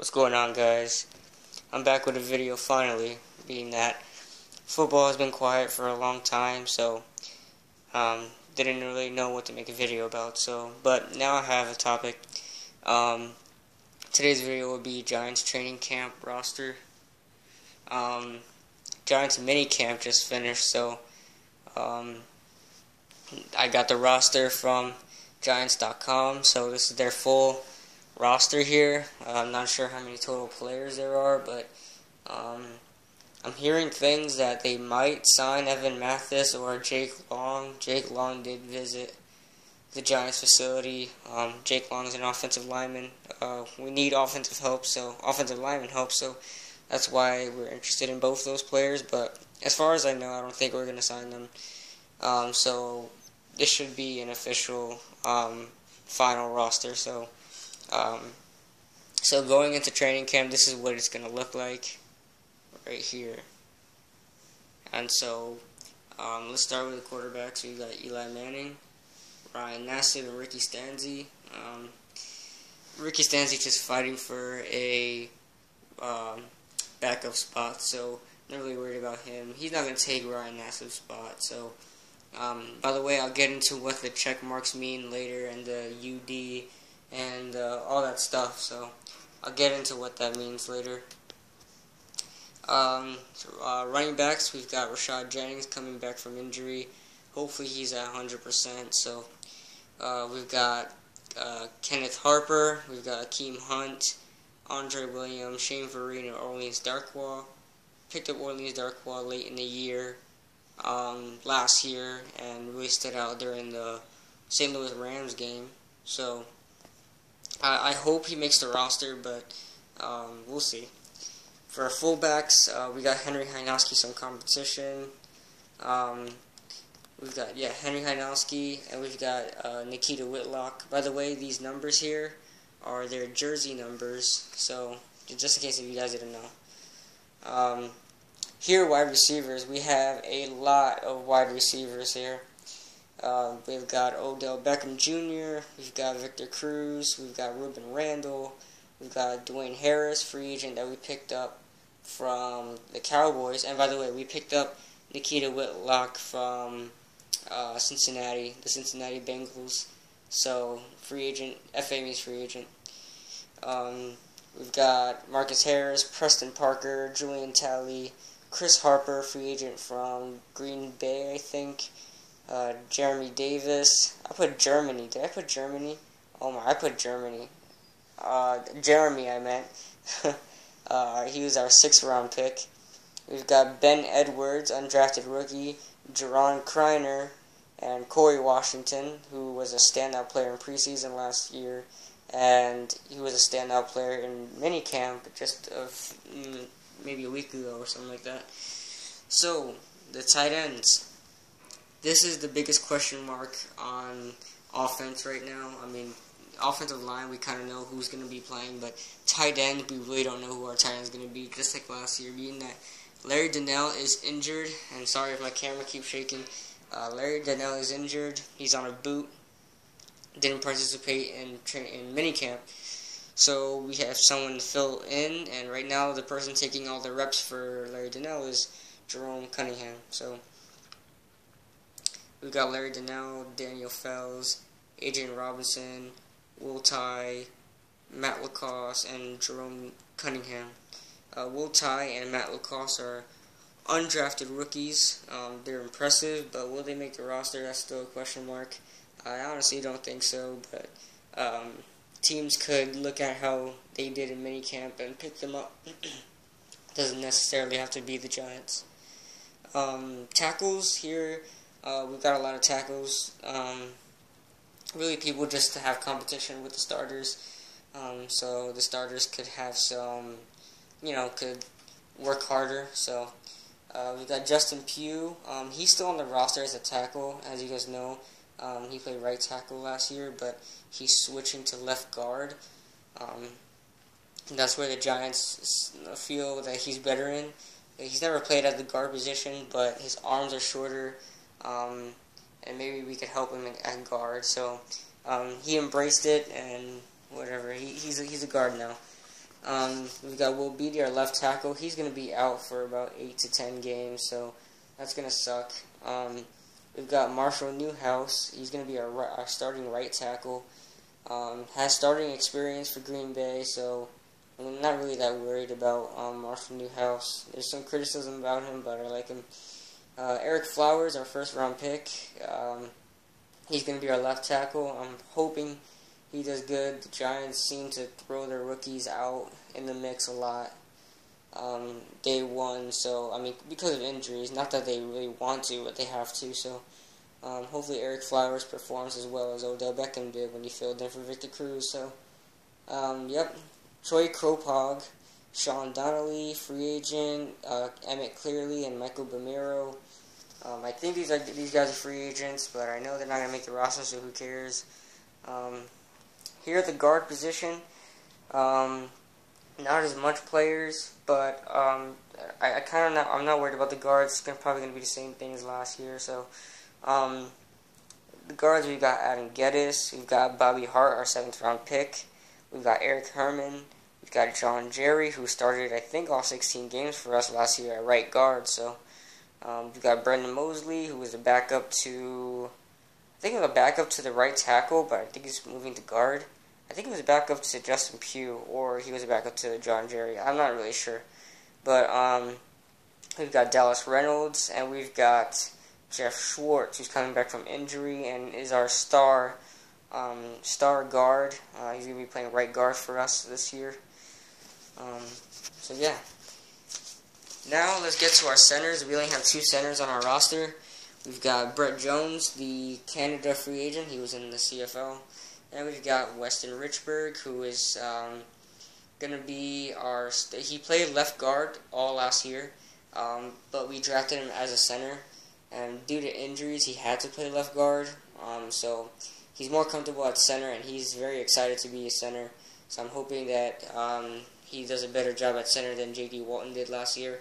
What's going on, guys? I'm back with a video finally, being that football has been quiet for a long time, so didn't really know what to make a video about. But now I have a topic. Today's video will be Giants training camp roster. Giants mini camp just finished, so I got the roster from Giants.com. So this is their full roster here. I'm not sure how many total players there are, but I'm hearing things that they might sign Evan Mathis or Jake Long. Jake Long did visit the Giants facility. Jake Long is an offensive lineman. We need offensive lineman help, so that's why we're interested in both those players. But as far as I know, I don't think we're going to sign them. So this should be an official final roster. So going into training camp, this is what it's going to look like right here. And so let's start with the quarterbacks. We got Eli Manning, Ryan Nassib, and Ricky Stanzi. Ricky Stanzi just fighting for a backup spot, so I'm not really worried about him. He's not going to take Ryan Nassib's spot. So, by the way, I'll get into what the check marks mean later, and the UD, and all that stuff. So, I'll get into what that means later. Running backs, we've got Rashad Jennings coming back from injury. Hopefully he's at 100%. So, we've got Kenneth Harper, we've got Akeem Hunt, Andre Williams, Shane Vereen, and Orleans Darkwa. Picked up Orleans Darkwa late in the year, last year, and really stood out during the St. Louis Rams game. So, I hope he makes the roster, but we'll see. For our fullbacks, we got Henry Hynowski, some competition. We've got, Henry Hynowski, and we've got Nikita Whitlock. By the way, these numbers here are their jersey numbers, so just in case if you guys didn't know. Here, wide receivers, we have a lot of wide receivers here. We've got Odell Beckham Jr., we've got Victor Cruz, we've got Ruben Randall, we've got Dwayne Harris, free agent that we picked up from the Cowboys. And by the way, we picked up Nikita Whitlock from Cincinnati, the Cincinnati Bengals. So, free agent, FA means free agent. We've got Marcus Harris, Preston Parker, Julian Talley, Chris Harper, free agent from Green Bay, I think. Jeremy Davis. I put Germany. Did I put Germany? Oh my, I put Germany. Jeremy, I meant. He was our 6th round pick. We've got Ben Edwards, undrafted rookie, Jerron Kreiner, and Corey Washington, who was a standout player in preseason last year, and he was a standout player in minicamp just maybe a week ago or something like that. So, the tight ends. This is the biggest question mark on offense right now. I mean, offensive line, we kind of know who's going to be playing, but tight end, we really don't know who our tight end is going to be, just like last year, being that Larry Donnell is injured, and sorry if my camera keeps shaking. Larry Donnell is injured. He's on a boot. Didn't participate in minicamp. So we have someone to fill in, and right now the person taking all the reps for Larry Donnell is Jerome Cunningham. So we've got Larry Donnell, Daniel Fells, Adrian Robinson, Will Tye, Matt Lacoste, and Jerome Cunningham. Will Tye and Matt Lacoste are undrafted rookies. They're impressive, but will they make the roster? That's still a question mark. I honestly don't think so, but teams could look at how they did in minicamp and pick them up. Doesn't necessarily have to be the Giants. Tackles here, we've got a lot of tackles. Really, people just to have competition with the starters. So the starters could have some, could work harder. So we've got Justin Pugh. He's still on the roster as a tackle, as you guys know. He played right tackle last year, but he's switching to left guard. That's where the Giants feel that he's better in. He's never played at the guard position, but his arms are shorter, and maybe we could help him at guard. So he embraced it, and whatever. He's a guard now. We've got Will Beatty, our left tackle. He's going to be out for about 8 to 10 games, so that's going to suck. We've got Marshall Newhouse. He's going to be our starting right tackle. Has starting experience for Green Bay, so I'm not really that worried about Marshall Newhouse. There's some criticism about him, but I like him. Eric Flowers, our first-round pick. He's going to be our left tackle. I'm hoping he does good. The Giants seem to throw their rookies out in the mix a lot day one, so, I mean, because of injuries. Not that they really want to, but they have to, so hopefully Eric Flowers performs as well as Odell Beckham did when he filled in for Victor Cruz, so, yep. Troy Kropog, Sean Donnelly, free agent, Emmett Clearly, and Michael Bamiro. I think these guys are free agents, but I know they're not going to make the roster, so who cares? Here at the guard position, not as much players, but I'm not worried about the guards. It's probably going to be the same thing as last year. So, the guards, we've got Adam Geddes, we've got Bobby Hart, our 7th-round pick, we've got Eric Herman, we've got John Jerry, who started, I think, all 16 games for us last year at right guard. So, we've got Brendan Mosley, who was a backup to, I think it was a backup to the right tackle, but I think he's moving to guard. I think it was a backup to Justin Pugh, or he was a backup to John Jerry. I'm not really sure. But we've got Dallas Reynolds, and we've got Jeff Schwartz, who's coming back from injury and is our star guard. He's going to be playing right guard for us this year. So yeah. Now let's get to our centers. We only have 2 centers on our roster. We've got Brett Jones, the Canada free agent. He was in the CFL. And we've got Weston Richburg, who is going to be he played left guard all last year, but we drafted him as a center. And due to injuries, he had to play left guard. So he's more comfortable at center, and he's very excited to be a center. So I'm hoping that he does a better job at center than J.D. Walton did last year.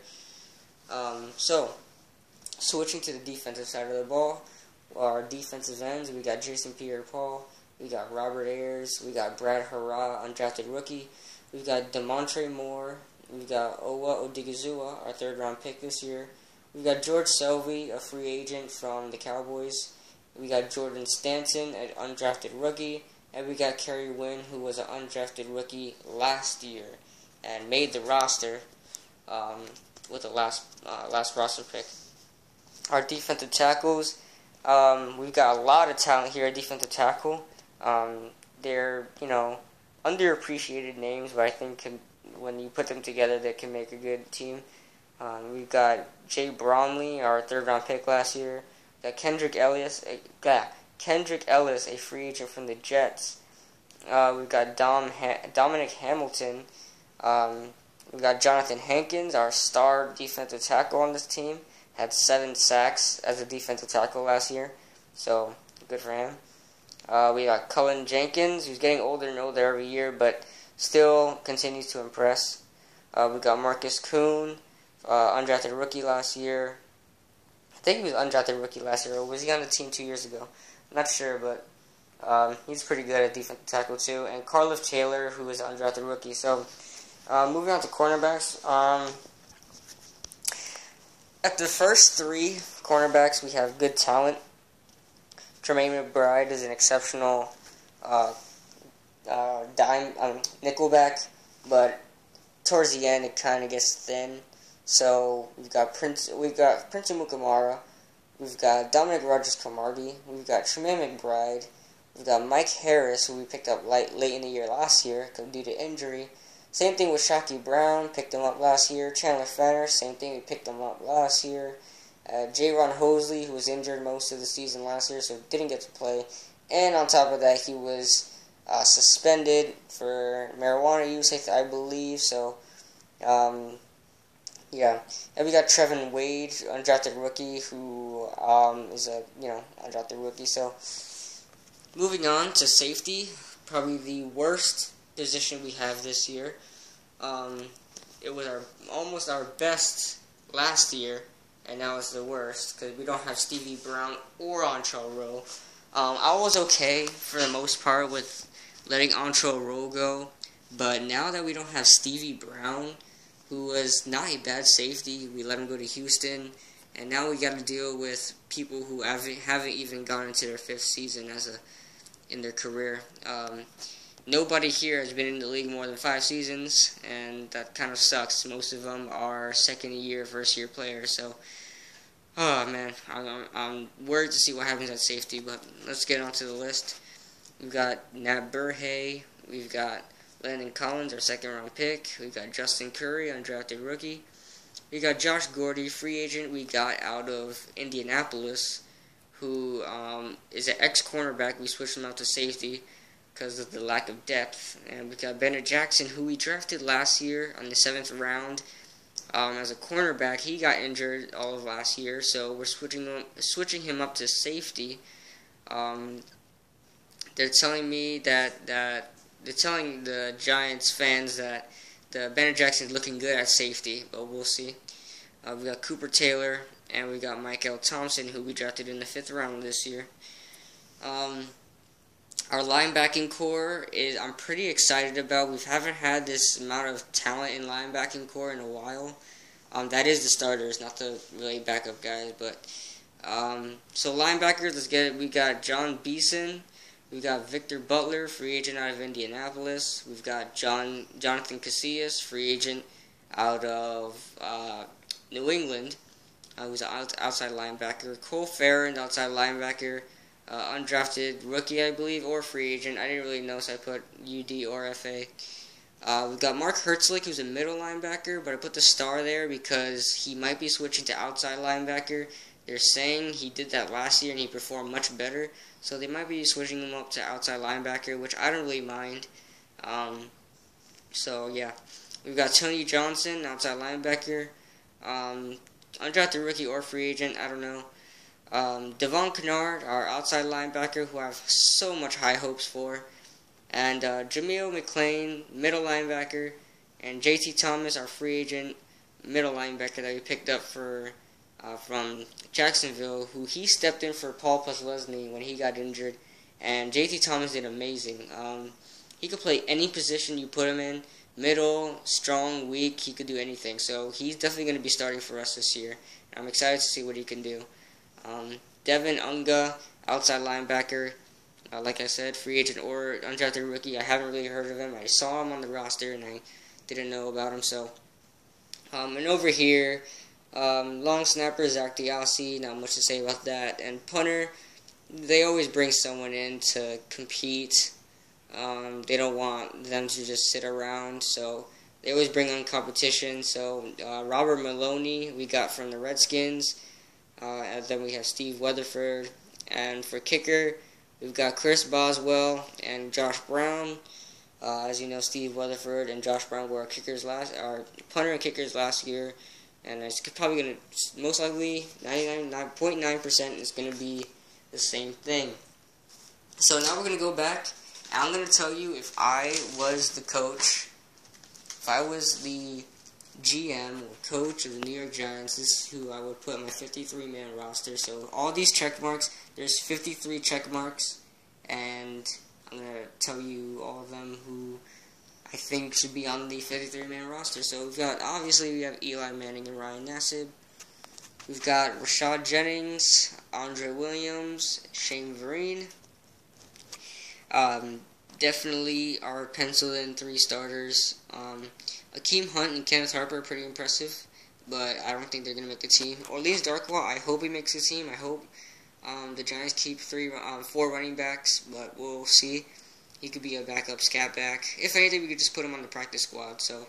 So, switching to the defensive side of the ball, our defensive ends, we got Jason Pierre-Paul, we got Robert Ayers, we got Brad Hurrah, undrafted rookie, we've got Demontre Moore, we've got Owa Odigizua, our 3rd-round pick this year, we've got George Selvey, a free agent from the Cowboys, we got Jordan Stanton, an undrafted rookie, and we got Kerry Wynn, who was an undrafted rookie last year and made the roster with the last roster pick. Our defensive tackles, we've got a lot of talent here at defensive tackle. They're, underappreciated names, but I think when you put them together, they can make a good team. We've got Jay Bromley, our 3rd-round pick last year. We've got Kendrick Ellis, a free agent from the Jets. We've got Dominic Hamilton. We've got Jonathan Hankins, our star defensive tackle on this team. Had 7 sacks as a defensive tackle last year, so good for him. We got Cullen Jenkins, who's getting older and older every year, but still continues to impress. We got Marcus Kuhn, undrafted rookie last year. I think he was undrafted rookie last year, or was he on the team 2 years ago? I'm not sure, but he's pretty good at defensive tackle too. And Carliff Taylor, who is an undrafted rookie. So, moving on to cornerbacks. At the first 3 cornerbacks, we have good talent. Tremaine McBride is an exceptional nickelback, but towards the end it kind of gets thin. So we've got Prince Mukamara, we've got Dominic Rodgers-Cromartie, we've got Tremaine McBride, we've got Mike Harris, who we picked up late in the year last year due to injury. Same thing with Shockey Brown, picked him up last year. Chandler Fenner, same thing, we picked him up last year. J-Ron Hosley, who was injured most of the season last year, so didn't get to play. And on top of that, he was suspended for marijuana use, I believe. So, yeah. And we got Trevin Wade, undrafted rookie, who is a undrafted rookie. So, moving on to safety, probably the worst position we have this year. It was almost our best last year, and now it's the worst because we don't have Stevie Brown or Antrel Rowe. I was okay for the most part with letting Antrel Rowe go, But now that we don't have Stevie Brown, who was not a bad safety, we let him go to Houston, and now we got to deal with people who haven't even gone into their 5th season in their career. Nobody here has been in the league more than 5 seasons, and that kind of sucks. Most of them are second-year, first-year players. So, oh man, I'm worried to see what happens at safety. But let's get onto the list. We've got Nat Burhay. We've got Landon Collins, our 2nd-round pick. We've got Justin Curry, undrafted rookie. We got Josh Gordy, free agent we got out of Indianapolis, who is an ex-cornerback. We switched him out to safety because of the lack of depth. And we got Bennett Jackson, who we drafted last year on the 7th round as a cornerback. He got injured all of last year, so we're switching him up to safety. They're telling me that they're telling the Giants fans that the Bennett Jackson's looking good at safety, but we'll see. We got Cooper Taylor, and we got Michael Thompson, who we drafted in the 5th round this year. Our linebacking core I'm pretty excited about. We haven't had this amount of talent in linebacking core in a while. That is the starters, not the really backup guys. But so linebackers, let's get it. We got John Beeson. We got Victor Butler, free agent out of Indianapolis. We've got Jonathan Casillas, free agent out of New England. Who's an outside linebacker. Cole Farrand, outside linebacker. Undrafted rookie, I believe, or free agent. I didn't really know, so I put UD or FA. We've got Mark Hertzlich, who's a middle linebacker, but I put the star there because he might be switching to outside linebacker. They're saying he did that last year and he performed much better, so they might be switching him up to outside linebacker, which I don't really mind. So, yeah. We've got Tony Johnson, outside linebacker. Undrafted rookie or free agent, I don't know. Devon Kennard, our outside linebacker, who I have so much high hopes for. And Jameel McClain, middle linebacker. And JT Thomas, our free agent, middle linebacker that we picked up from Jacksonville, who he stepped in for Paul Posluszny when he got injured. And JT Thomas did amazing. He could play any position you put him in. Middle, strong, weak, he could do anything. So he's definitely going to be starting for us this year. I'm excited to see what he can do. Devin Unga, outside linebacker. Like I said, free agent or undrafted rookie. I haven't really heard of him. I saw him on the roster and I didn't know about him. So, and over here, long snapper Zach Diassi. Not much to say about that. And punter, they always bring someone in to compete. They don't want them to just sit around, so they always bring on competition. So Robert Maloney we got from the Redskins. And then we have Steve Weatherford. And for kicker, we've got Chris Boswell and Josh Brown. As you know, Steve Weatherford and Josh Brown were our punter and kickers last year. And it's probably going to, most likely, 99.9% is going to be the same thing. So now we're going to go back. And I'm going to tell you, if I was the coach, if I was the GM or coach of the New York Giants, this is who I would put on my 53-man roster. So all these check marks, there's 53 check marks, and I'm going to tell you all of them who I think should be on the 53-man roster. So obviously we have Eli Manning and Ryan Nassib. We've got Rashad Jennings, Andre Williams, Shane Vereen. Definitely our penciled-in 3 starters. Akeem Hunt and Kenneth Harper are pretty impressive, but I don't think they're going to make the team. Orleans Darkwa, I hope he makes the team. I hope the Giants keep 4 running backs, but we'll see. He could be a backup scat back. If anything, we could just put him on the practice squad. So,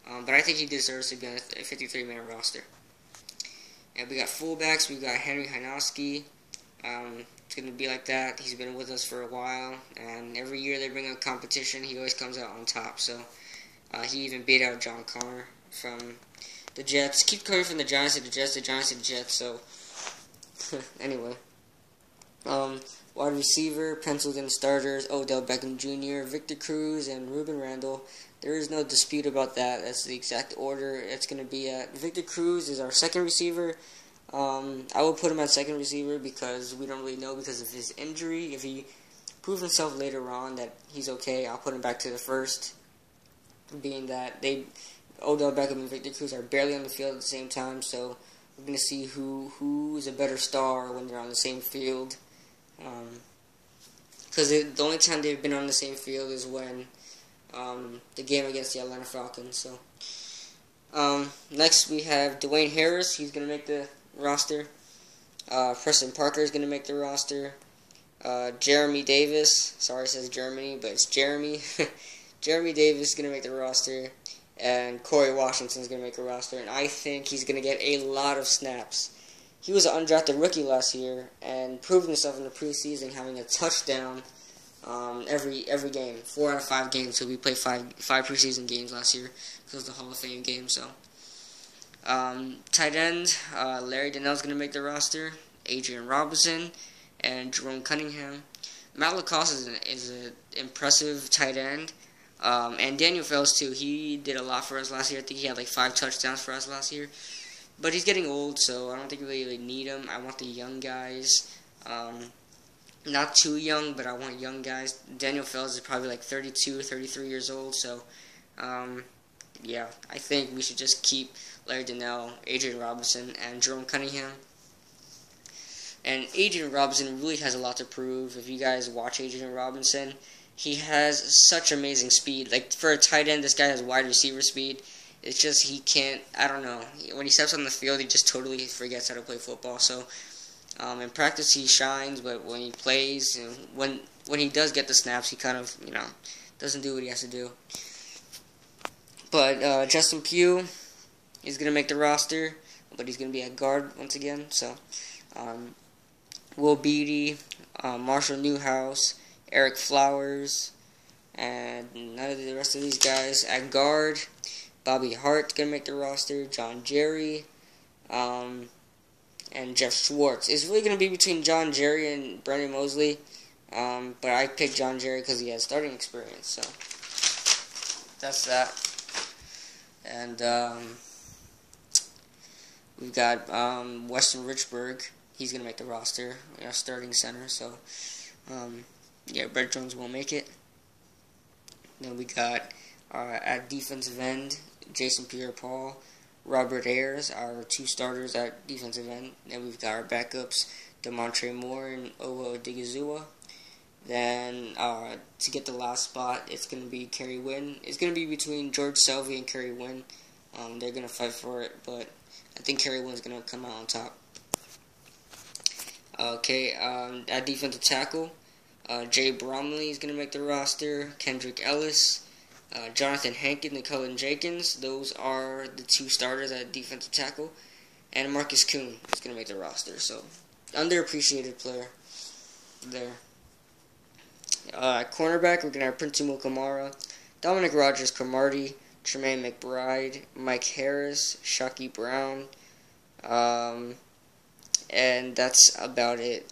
but I think he deserves to be on a 53-man roster. And we got fullbacks. We got Henry Hinoski. It's going to be like that. He's been with us for a while, and every year they bring out competition, he always comes out on top. So he even beat out John Connor from the Jets. Keep coming from the Giants to the Jets, the Giants to the Jets. So anyway, wide receiver, penciled in starters: Odell Beckham Jr., Victor Cruz, and Ruben Randall. There is no dispute about that. That's the exact order it's going to be at. Victor Cruz is our second receiver. I will put him at second receiver because we don't really know because of his injury. If he proves himself later on that he's okay, I'll put him back to the first. being that Odell Beckham and Victor Cruz are barely on the field at the same time, so we're going to see who is a better star when they're on the same field. Because the only time they've been on the same field is when the game against the Atlanta Falcons. So next we have Dwayne Harris. He's going to make the roster. Preston Parker is going to make the roster. Jeremy Davis. Sorry, it says Germany, but it's Jeremy. Jeremy Davis is going to make the roster. And Corey Washington is going to make a roster. And I think he's going to get a lot of snaps. He was an undrafted rookie last year and proved himself in the preseason, having a touchdown every game. 4 out of 5 games. So we played five preseason games last year because of the Hall of Fame game. So tight end, Larry Donnell is going to make the roster. Adrian Robinson and Jerome Cunningham. Matt LaCosse is an impressive tight end. And Daniel Fells too. He did a lot for us last year. I think he had like 5 touchdowns for us last year. But he's getting old, so I don't think we really need him. I want the young guys. Not too young, but I want young guys. Daniel Fells is probably like 32, 33 years old. So, yeah, I think we should just keep Larry Donnell, Adrian Robinson, and Jerome Cunningham. And Adrian Robinson really has a lot to prove. If you guys watch Adrian Robinson, he has such amazing speed. Like, for a tight end, this guy has wide receiver speed. It's just he can't, I don't know. When he steps on the field, he just totally forgets how to play football. So, in practice, he shines, but when he plays, and when he does get the snaps, he kind of, doesn't do what he has to do. But Justin Pugh is going to make the roster, but he's going to be at guard once again. So, Will Beatty, Marshall Newhouse, Eric Flowers, and none of the rest of these guys at guard. Bobby Hart going to make the roster. John Jerry, and Jeff Schwartz. It's really going to be between John Jerry and Brendan Mosley, but I picked John Jerry because he has starting experience. So that's that. And we've got Weston Richburg. He's going to make the roster. Starting center. So yeah, Brett Jones won't make it. Then we got at defensive end, Jason Pierre-Paul, Robert Ayers, our 2 starters at defensive end. Then we've got our backups, Demontre Moore and Owo Odigizua. Then to get the last spot, it's going to be Kerry Wynn. It's going to be between George Selvey and Kerry Wynn. They're going to fight for it, but I think Kerry Wynn's going to come out on top. Okay, at defensive tackle, Jay Bromley is going to make the roster. Kendrick Ellis, Jonathan Hankins, and Cullen Jenkins. Those are the 2 starters at defensive tackle. And Marcus Kuhn is going to make the roster. So, underappreciated player there. At cornerback, we're going to have Prince Mukamara, Dominic Rodgers-Cromartie, Tremaine McBride, Mike Harris, Shockey Brown, and that's about it.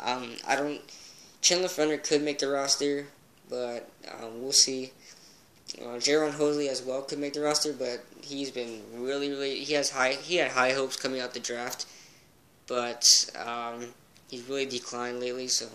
Chandler Fender could make the roster, but we'll see. Jaron Hosley as well could make the roster, but he's been really he had high hopes coming out the draft, but he's really declined lately. So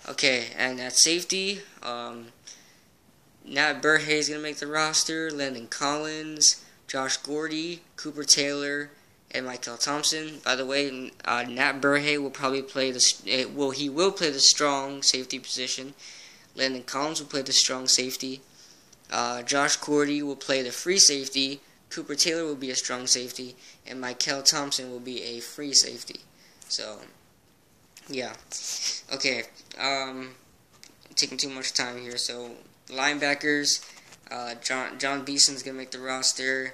okay, and at safety, Nat Burhay is gonna make the roster. Landon Collins, Josh Gordy, Cooper Taylor, and Michael Thompson. By the way, Nat Burhay will probably play he will play the strong safety position. Landon Collins will play the strong safety. Josh Gordy will play the free safety. Cooper Taylor will be a strong safety, and Michael Thompson will be a free safety. So, yeah. Okay. Taking too much time here. So, linebackers. John Beeson's gonna make the roster.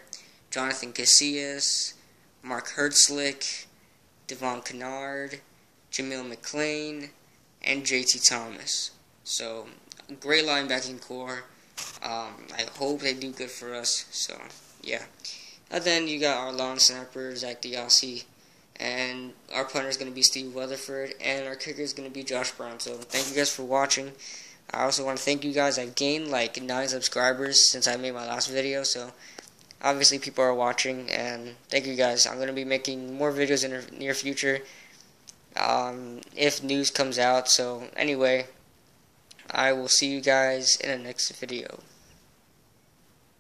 Jonathan Casillas, Mark Hertzlick, Devon Kennard, Jamil McClain, and JT Thomas. So, a great linebacking core. I hope they do good for us. So, yeah. And then you got our long snapper, Zach DeOssie, and our punter is going to be Steve Weatherford, and our kicker is going to be Josh Brown. So, thank you guys for watching. I also want to thank you guys. I've gained like 9 subscribers since I made my last video, so obviously people are watching, and thank you guys. I'm going to be making more videos in the near future if news comes out. So anyway, I will see you guys in the next video.